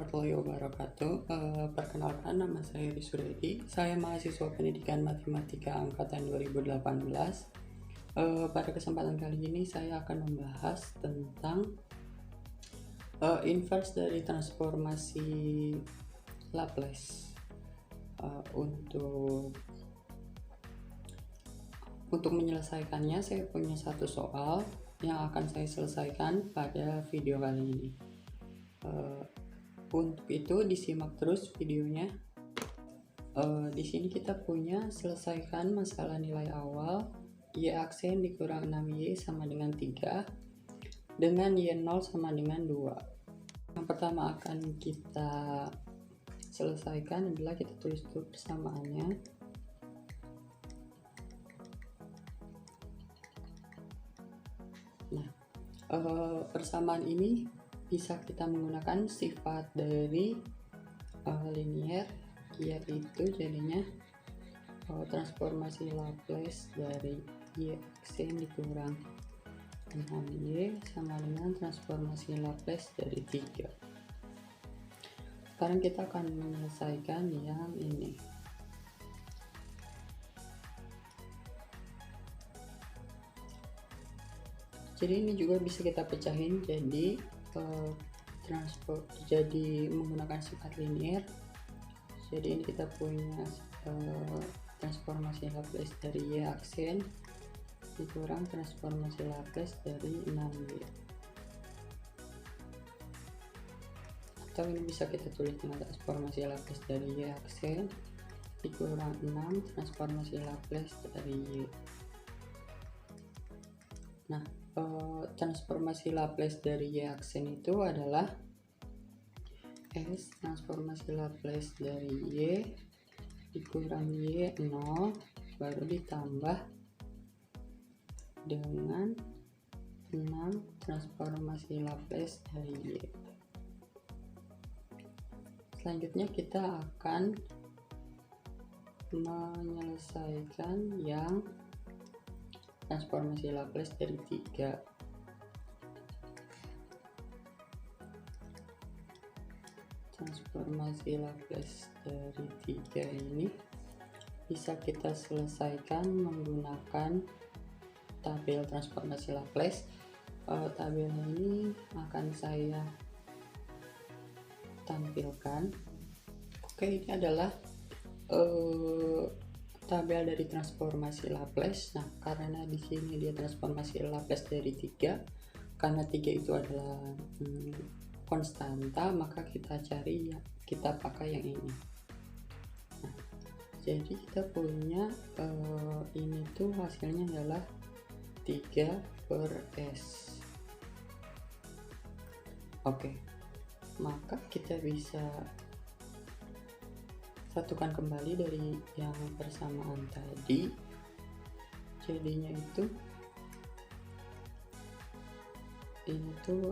warahmatullahi wabarakatuh. Perkenalkan, nama saya Risuredi. Saya mahasiswa pendidikan matematika angkatan 2018. Pada kesempatan kali ini saya akan membahas tentang inverse dari transformasi Laplace. Untuk menyelesaikannya, saya punya satu soal yang akan saya selesaikan pada video kali ini. Untuk itu disimak terus videonya. Di sini kita punya selesaikan masalah nilai awal y aksen dikurang 6y sama dengan 3 dengan y0 sama dengan 2. Yang pertama akan kita selesaikan adalah kita tulis dulu persamaannya. Nah, persamaan ini bisa kita menggunakan sifat dari linier, yaitu jadinya transformasi Laplace dari y aksen dikurang 6y sama dengan transformasi Laplace dari 3. Sekarang kita akan menyelesaikan yang ini. Jadi ini juga bisa kita pecahin jadi jadi menggunakan sifat linear. Jadi ini kita punya transformasi Laplace dari y aksen dikurang transformasi Laplace dari 6y, atau ini bisa kita tulis dengan transformasi Laplace dari y aksen dikurang 6 transformasi Laplace dari y. Nah, transformasi Laplace dari y aksen itu adalah S transformasi Laplace dari y dikurang y0 baru ditambah dengan 6 transformasi Laplace dari y. Selanjutnya kita akan menyelesaikan yang transformasi Laplace dari 3. Transformasi Laplace dari 3 ini bisa kita selesaikan menggunakan tabel transformasi Laplace. Tabel ini akan saya tampilkan. Oke, ini adalah tabel dari transformasi Laplace. Nah, karena di sini dia transformasi Laplace dari 3, karena 3 itu adalah konstanta, maka kita cari kita pakai yang ini. Nah, jadi kita punya ini tuh hasilnya adalah 3/s. Oke, maka kita bisa satukan kembali dari yang persamaan tadi. Jadinya itu ini tuh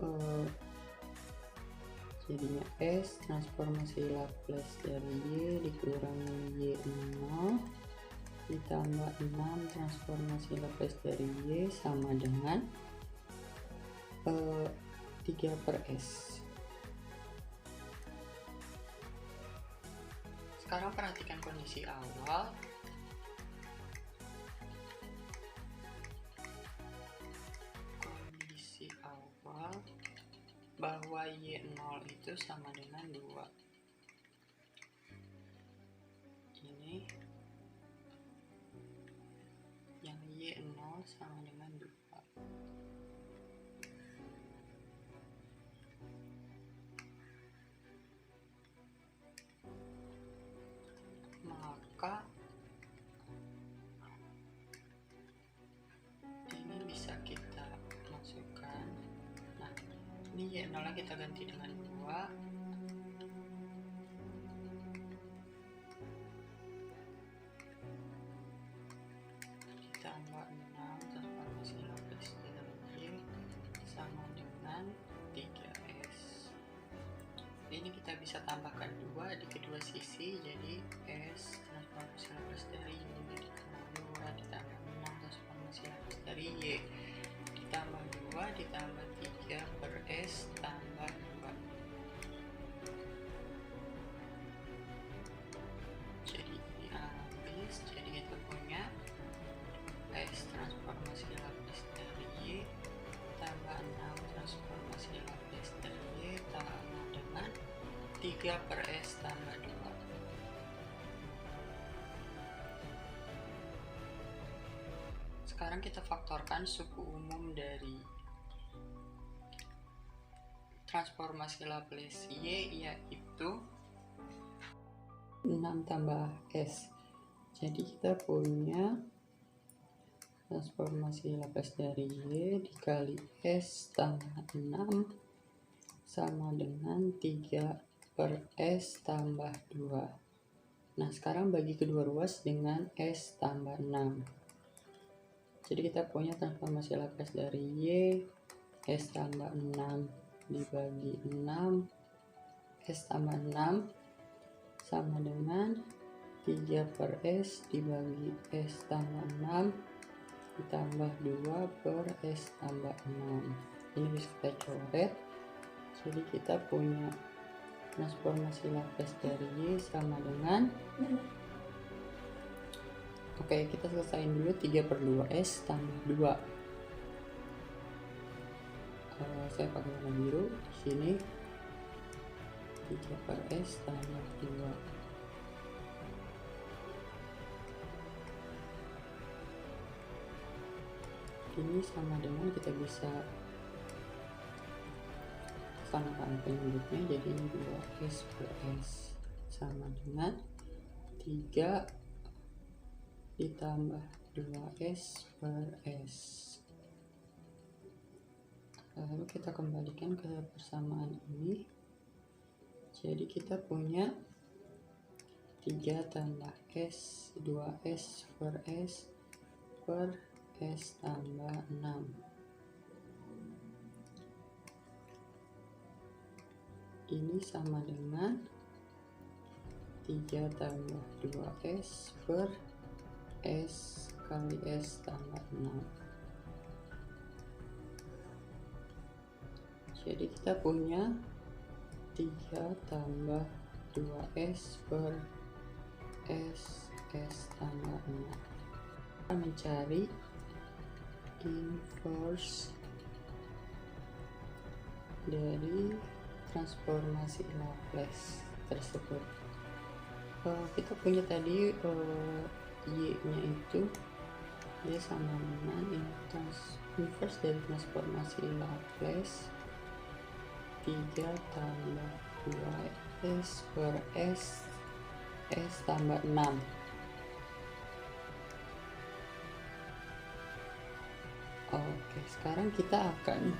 jadinya S transformasi Laplace dari y dikurang y0 ditambah 6 transformasi Laplace dari y sama dengan 3/s. Sekarang perhatikan kondisi awal. Kondisi awal bahwa y0 itu sama dengan 2. Ini yang y0 sama dengan 2. Maka ini bisa kita masukkan. Nah, ini y0 kita ganti dengan 2, ditambah 6 transformasi Laplace dari y sama dengan 3s. Ini kita bisa tambahkan 2 di kedua sisi, jadi S transformasi Laplace dari y ditambah 2 ditambah 6 transformasi Laplace dari y ditambah 2 ditambah 3/s tambah 2. 3 per S tambah 2. Sekarang kita faktorkan suku umum dari transformasi Laplace Y, yaitu 6 tambah S. Jadi kita punya transformasi Laplace dari Y dikali S tambah 6 sama dengan 3 per S tambah 2. Nah, sekarang bagi kedua ruas dengan S tambah 6. Jadi kita punya transformasi Laplace dari Y, S tambah 6 dibagi 6, S tambah 6 sama dengan 3 per S dibagi S tambah 6 ditambah 2 per S tambah 6. Ini bisa kita coret. Jadi kita punya transformasi Laplace dari Y sama dengan Oke, kita selesaiin dulu 3 per 2S tambah 2. Saya pakai warna biru di sini. 3 per S tambah 2. Ini sama dengan kita bisa samakan penyebutnya, jadi ini 2S per S sama dengan 3 ditambah 2S per S. Lalu kita kembalikan ke persamaan ini. Jadi kita punya 3 tambah S 2S per S tambah 6. Ini sama dengan 3 tambah 2S per S kali S tambah 6. Jadi kita punya 3 tambah 2S per S tambah 6. Kita mencari inverse dari transformasi Laplace tersebut. Kita punya tadi Y-nya itu dia sama dengan inverse dari transformasi Laplace 3 tambah 2S per S tambah 6. Oke, sekarang kita akan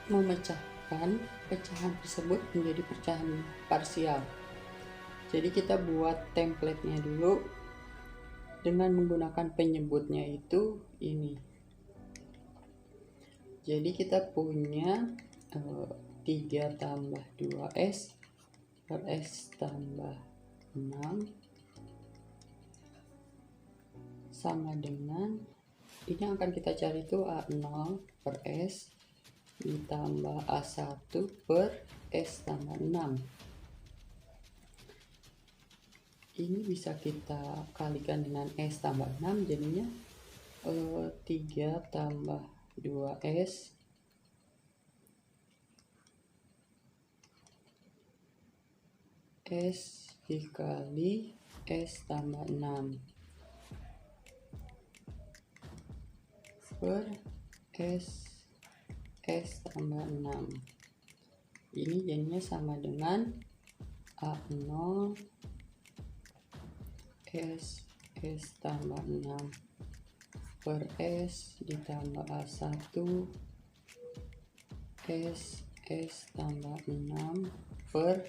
memecahkan pecahan tersebut menjadi pecahan parsial. Jadi kita buat template-nya dulu dengan menggunakan penyebutnya itu ini. Jadi kita punya 3 tambah 2S per S tambah 6 sama dengan ini yang akan kita cari itu A0 per S ditambah A1 per S tambah 6. Ini bisa kita kalikan dengan S tambah 6, jadinya 3 tambah 2S S dikali S tambah 6 per S tambah 6. Ini jadinya sama dengan A0 S tambah 6 per S ditambah A1 S tambah 6 per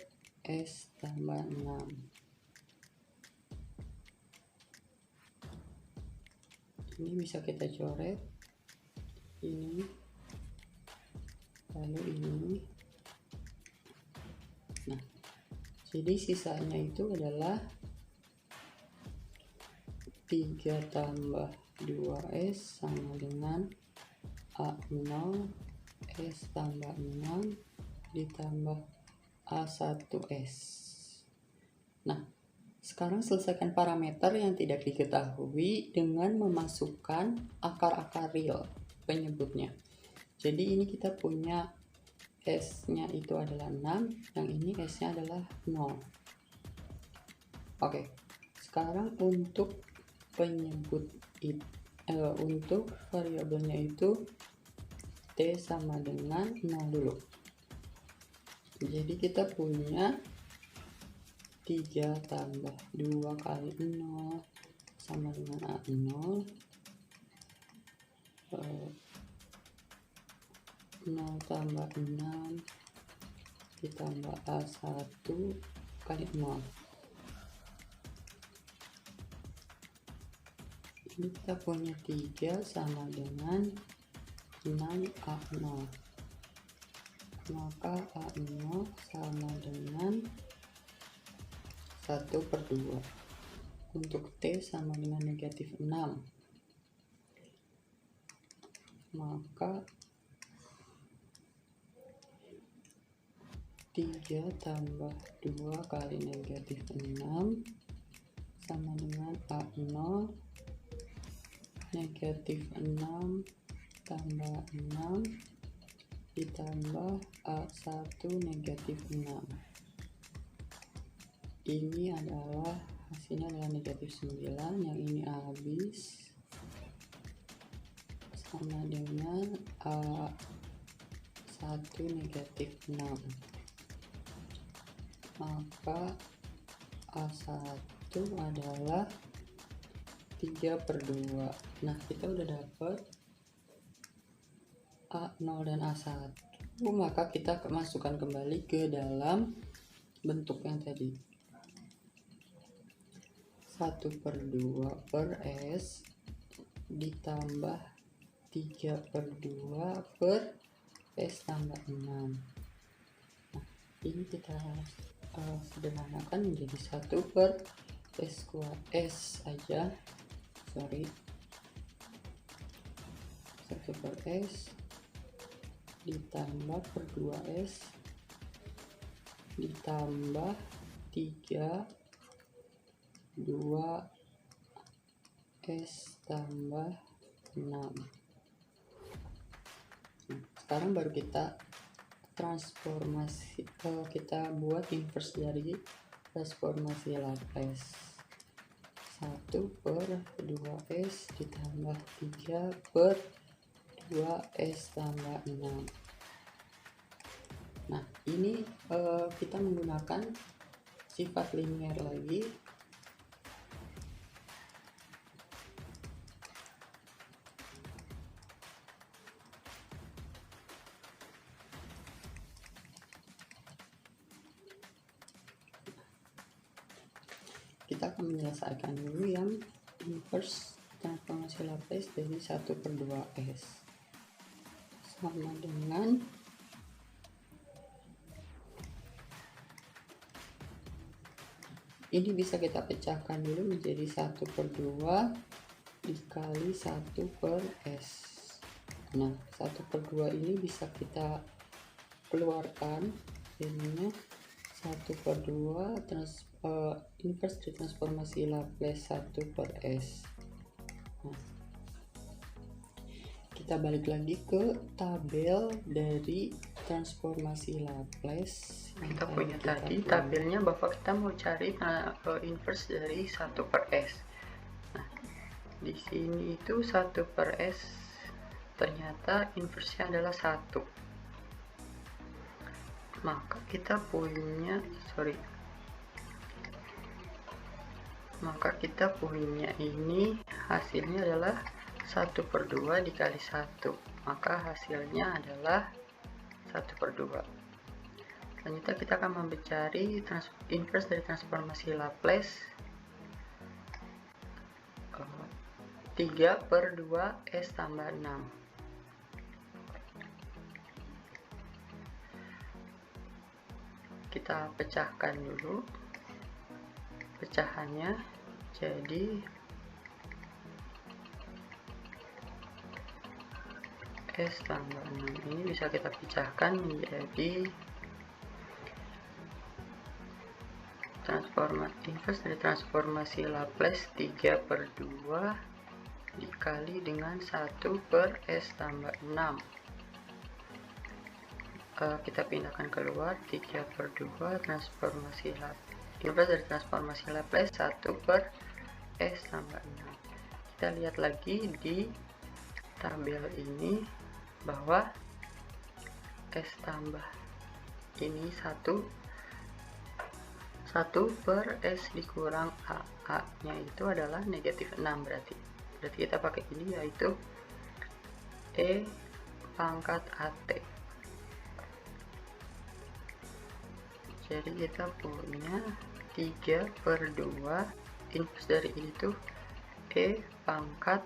S tambah 6. Ini bisa kita coret ini lalu ini. Nah, jadi sisanya itu adalah 3 tambah 2S sama dengan A0 S tambah 6 ditambah A1S. Nah, sekarang selesaikan parameter yang tidak diketahui dengan memasukkan akar-akar real penyebutnya. Jadi ini kita punya S-nya itu adalah 6, yang ini S-nya adalah 0. Oke, sekarang untuk penyebut untuk variabelnya itu T sama dengan 0 dulu. Jadi kita punya 3 tambah 2 kali 0 sama dengan A0, 0 tambah 6 ditambah A1 kali 0. Ini kita punya 3 sama dengan 6A0, maka A0 sama dengan 1/2. Untuk T sama dengan negatif 6, maka 3 tambah 2 kali negatif 6 sama dengan A0 negatif 6 tambah 6 ditambah A1 negatif 6. Ini adalah hasilnya adalah negatif 9, yang ini habis sama dengan A1 negatif 6, maka A1 adalah 3/2. Nah, kita udah dapat A0 dan A1, maka kita masukkan kembali ke dalam bentuk yang tadi. 1/2 per S ditambah 3/2 per S tambah 6. Nah, ini kita sederhanakan menjadi 1 per S aja, 1 per S ditambah per 2S ditambah 3 2S tambah 6. Sekarang baru kita transformasi, kita buat inverse dari transformasi Laplace. 1 per 2S ditambah 3 per 2S tambah 6. Nah, ini kita menggunakan sifat linear lagi. Kita akan menyelesaikan dulu yang inverse transformasi Laplace dari 1/2S sama dengan ini bisa kita pecahkan dulu menjadi 1/2 dikali 1 per S. Nah, 1/2 ini bisa kita keluarkan, jadinya 1/2 inverse dari transformasi Laplace 1 per S. Nah, kita balik lagi ke tabel dari transformasi Laplace yang kita punya tadi. Tabelnya bahwa kita mau cari inverse dari 1 per S. Nah, di sini itu 1 per S ternyata inverse-nya adalah 1. Maka kita punya ini hasilnya adalah 1/2 dikali 1, maka hasilnya adalah 1/2. Selanjutnya kita akan mencari inverse dari transformasi Laplace 3/2 S tambah 6. Kita pecahkan dulu pecahannya, jadi S tambah 6 ini bisa kita pecahkan menjadi inverse dari transformasi Laplace 3/2 dikali dengan 1 per S tambah 6. kita pindahkan keluar 3/2 transformasi Laplace. Inverse dari transformasi Laplace 1/s tambah 6. Kita lihat lagi di tabel ini bahwa s tambah ini 1/s dikurang a nya itu adalah -6, berarti kita pakai ini, yaitu e pangkat at. Jadi kita punya 3/2 inverse dari ini tuh e pangkat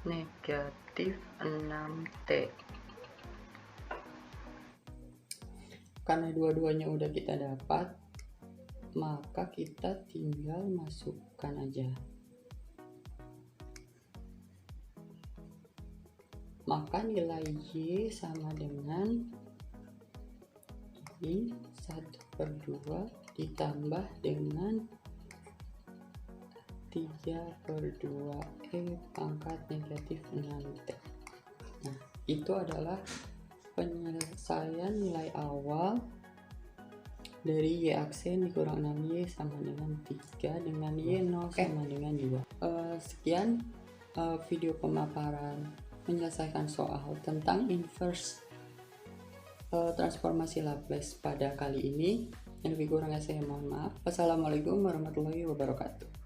-6t. Karena dua-duanya udah kita dapat, maka kita tinggal masukkan aja. Maka nilai y sama dengan ini 1/2 ditambah dengan 3/2 e pangkat -6t. Nah, itu adalah penyelesaian nilai awal dari y aksen dikurang 6y sama dengan 3 dengan y0 sama dengan 2. Sekian video pemaparan menyelesaikan soal tentang inverse transformasi Laplace pada kali ini. Yang lebih kurangnya saya mohon maaf. Wassalamualaikum warahmatullahi wabarakatuh.